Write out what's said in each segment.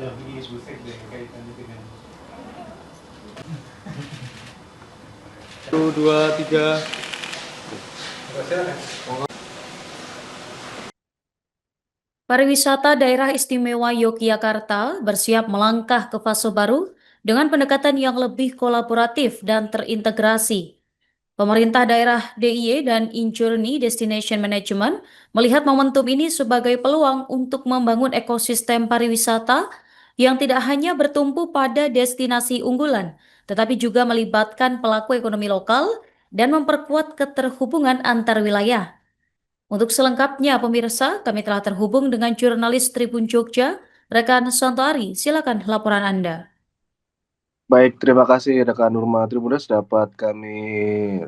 dampingi Ibu Sek deh kaitannya dengan Satu, dua, tiga. Pariwisata Daerah Istimewa Yogyakarta bersiap melangkah ke fase baru dengan pendekatan yang lebih kolaboratif dan terintegrasi. Pemerintah daerah DIY dan InJourney Destination Management melihat momentum ini sebagai peluang untuk membangun ekosistem pariwisata yang tidak hanya bertumpu pada destinasi unggulan, tetapi juga melibatkan pelaku ekonomi lokal dan memperkuat keterhubungan antar wilayah. Untuk selengkapnya, pemirsa, kami telah terhubung dengan jurnalis Tribun Jogja, rekan Santo Ari. Silakan laporan Anda. Baik, terima kasih rekan Nurma Tribuners dapat kami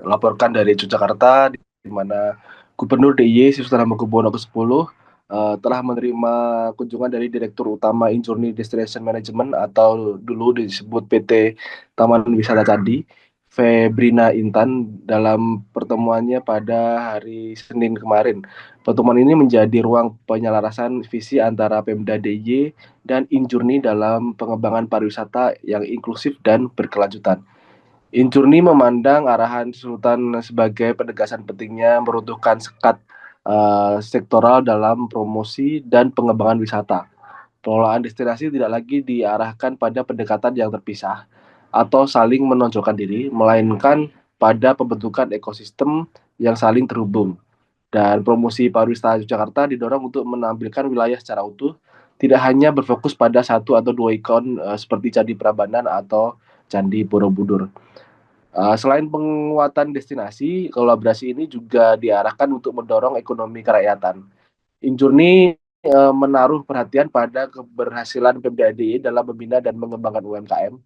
laporkan dari Yogyakarta, di mana Gubernur DIY Sri Sultan Hamengkubuwono ke-10 telah menerima kunjungan dari Direktur Utama InJourney Destination Management atau dulu disebut PT Taman Wisata Candi, Febrina Intan, dalam pertemuannya pada hari Senin kemarin. Pertemuan ini menjadi ruang penyelarasan visi antara Pemda DIY dan InJourney dalam pengembangan pariwisata yang inklusif dan berkelanjutan. InJourney memandang arahan Sultan sebagai penegasan pentingnya meruntuhkan sekat sektoral dalam promosi dan pengembangan wisata. Pengelolaan destinasi tidak lagi diarahkan pada pendekatan yang terpisah atau saling menonjolkan diri, melainkan pada pembentukan ekosistem yang saling terhubung. Dan promosi pariwisata Jakarta didorong untuk menampilkan wilayah secara utuh, tidak hanya berfokus pada satu atau dua ikon seperti Candi Prambanan atau Candi Borobudur. Selain penguatan destinasi, kolaborasi ini juga diarahkan untuk mendorong ekonomi kerakyatan. InJourney menaruh perhatian pada keberhasilan Pemda DIY dalam membina dan mengembangkan UMKM.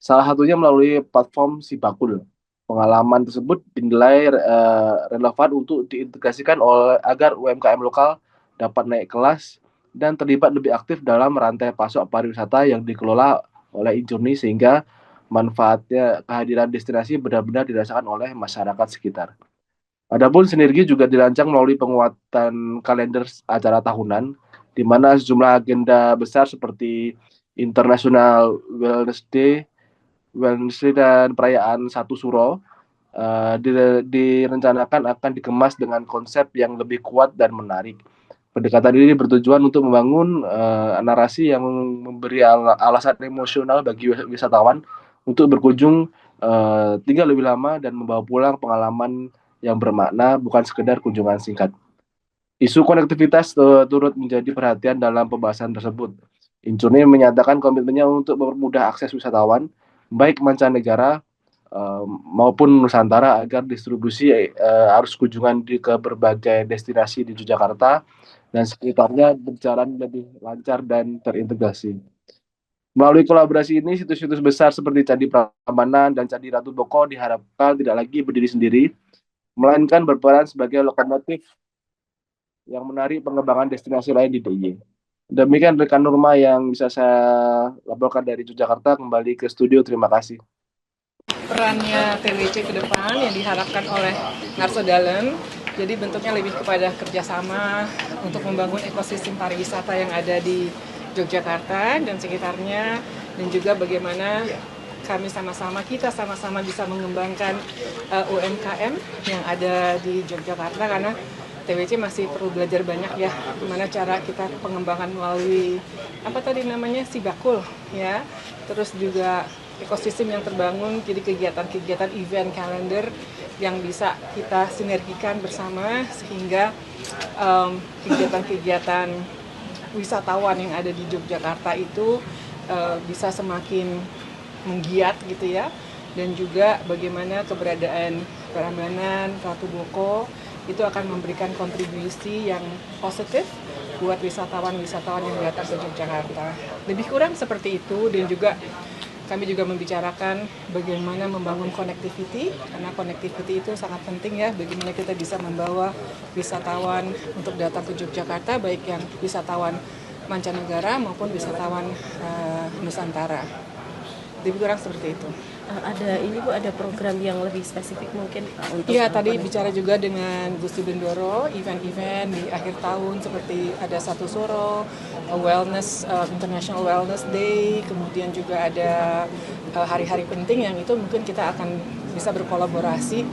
Salah satunya melalui platform Sibakul. Pengalaman tersebut dinilai relevan untuk diintegrasikan agar UMKM lokal dapat naik kelas dan terlibat lebih aktif dalam rantai pasok pariwisata yang dikelola oleh InJourney, sehingga manfaatnya kehadiran destinasi benar-benar dirasakan oleh masyarakat sekitar. Adapun sinergi juga dirancang melalui penguatan kalender acara tahunan, di mana sejumlah agenda besar seperti International Wellness Day, dan perayaan Satu Suro direncanakan akan dikemas dengan konsep yang lebih kuat dan menarik. Pendekatan ini bertujuan untuk membangun narasi yang memberi alasan emosional bagi wisatawan untuk berkunjung tinggal lebih lama dan membawa pulang pengalaman yang bermakna, bukan sekedar kunjungan singkat. Isu konektivitas turut menjadi perhatian dalam pembahasan tersebut. InJourney menyatakan komitmennya untuk mempermudah akses wisatawan, baik mancanegara maupun Nusantara, agar distribusi arus kunjungan ke berbagai destinasi di Yogyakarta dan sekitarnya berjalan lebih lancar dan terintegrasi. Melalui kolaborasi ini, situs-situs besar seperti Candi Prambanan dan Candi Ratu Boko diharapkan tidak lagi berdiri sendiri, melainkan berperan sebagai lokomotif yang menarik pengembangan destinasi lain di DIY. Demikian rekan Nurma yang bisa saya laporkan dari Yogyakarta. Kembali ke studio, terima kasih. Perannya TWC ke depan yang diharapkan oleh Narso Dalam, jadi bentuknya lebih kepada kerjasama untuk membangun ekosistem pariwisata yang ada di Yogyakarta dan sekitarnya, dan juga bagaimana kita sama-sama bisa mengembangkan UMKM yang ada di Yogyakarta, karena TWC masih perlu belajar banyak ya, gimana cara kita pengembangan melalui Sibakul ya, terus juga ekosistem yang terbangun, jadi kegiatan-kegiatan event calendar yang bisa kita sinergikan bersama, sehingga kegiatan-kegiatan wisatawan yang ada di Yogyakarta itu bisa semakin menggiat gitu ya, dan juga bagaimana keberadaan Prambanan, Ratu Boko itu akan memberikan kontribusi yang positif buat wisatawan-wisatawan yang datang ke Yogyakarta. Lebih kurang seperti itu, dan juga kami juga membicarakan bagaimana membangun connectivity, karena connectivity itu sangat penting ya, bagaimana kita bisa membawa wisatawan untuk datang ke Yogyakarta, baik yang wisatawan mancanegara maupun wisatawan Nusantara. Lebih kurang seperti itu. ada program yang lebih spesifik mungkin untuk Iya, tadi bicara juga dengan Gusti Bendoro, event-event di akhir tahun seperti ada Satu Suro, Wellness, International Wellness Day, kemudian juga ada hari-hari penting yang itu mungkin kita akan bisa berkolaborasi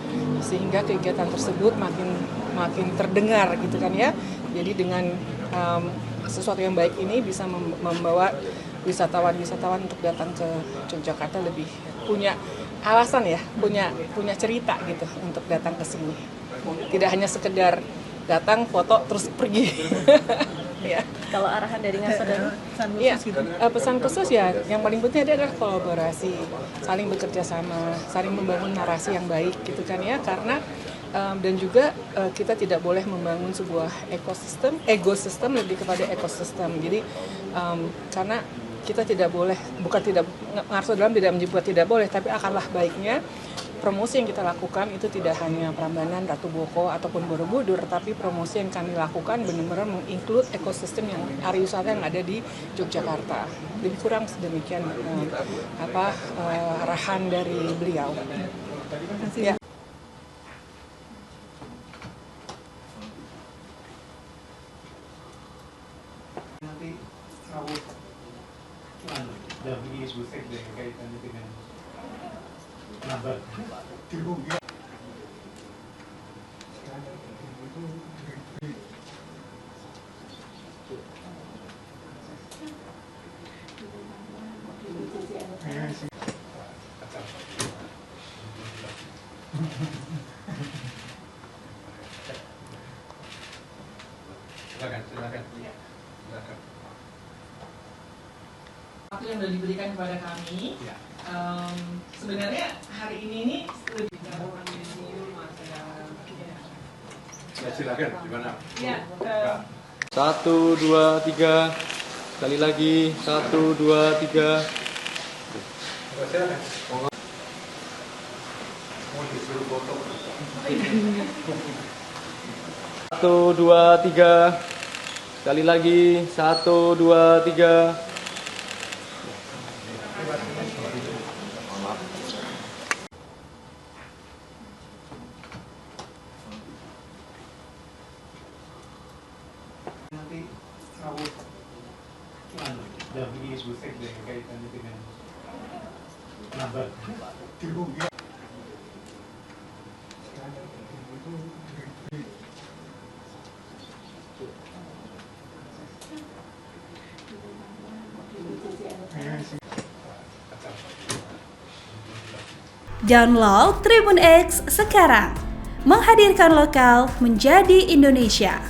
sehingga kegiatan tersebut makin terdengar gitu kan ya. Jadi dengan sesuatu yang baik ini bisa membawa wisatawan-wisatawan untuk datang ke Yogyakarta lebih punya alasan ya, punya cerita gitu untuk datang ke sini. Tidak hanya sekedar datang, foto, terus pergi. Ya. kalau arahan dari Ngarsodalam? Ya, pesan khusus ya, yang paling penting adalah kolaborasi, saling bekerja sama, saling membangun narasi yang baik gitu kan ya, karena dan juga kita tidak boleh membangun sebuah ekosistem lebih kepada ekosistem. Jadi karena kita tidak boleh, Ngarsodalam tidak menyebut tidak boleh, tapi alangkah baiknya promosi yang kita lakukan itu tidak hanya Prambanan, Ratu Boko ataupun Borobudur, tapi promosi yang kami lakukan benar-benar menginclude ekosistem yang pariwisata yang ada di Yogyakarta. Lebih kurang sedemikian arahan dari beliau. Ya. Nanti rawuh dampingi Ibu Sekda yang kaitannya dengan nambah silakan. Waktu yang sudah diberikan kepada kami, sebenarnya hari ini lebih Ya silakan, gimana? ya, 1, 2, 3. Sekali lagi 1, 2, 3. Silakan. Mau disuruh foto. 1, 2, 3. Sekali lagi 1, 2, 3. Nanti rawuh dampingi Ibu Sekda yang kaitannya dengan nambah Download Tribun X sekarang, menghadirkan lokal menjadi Indonesia.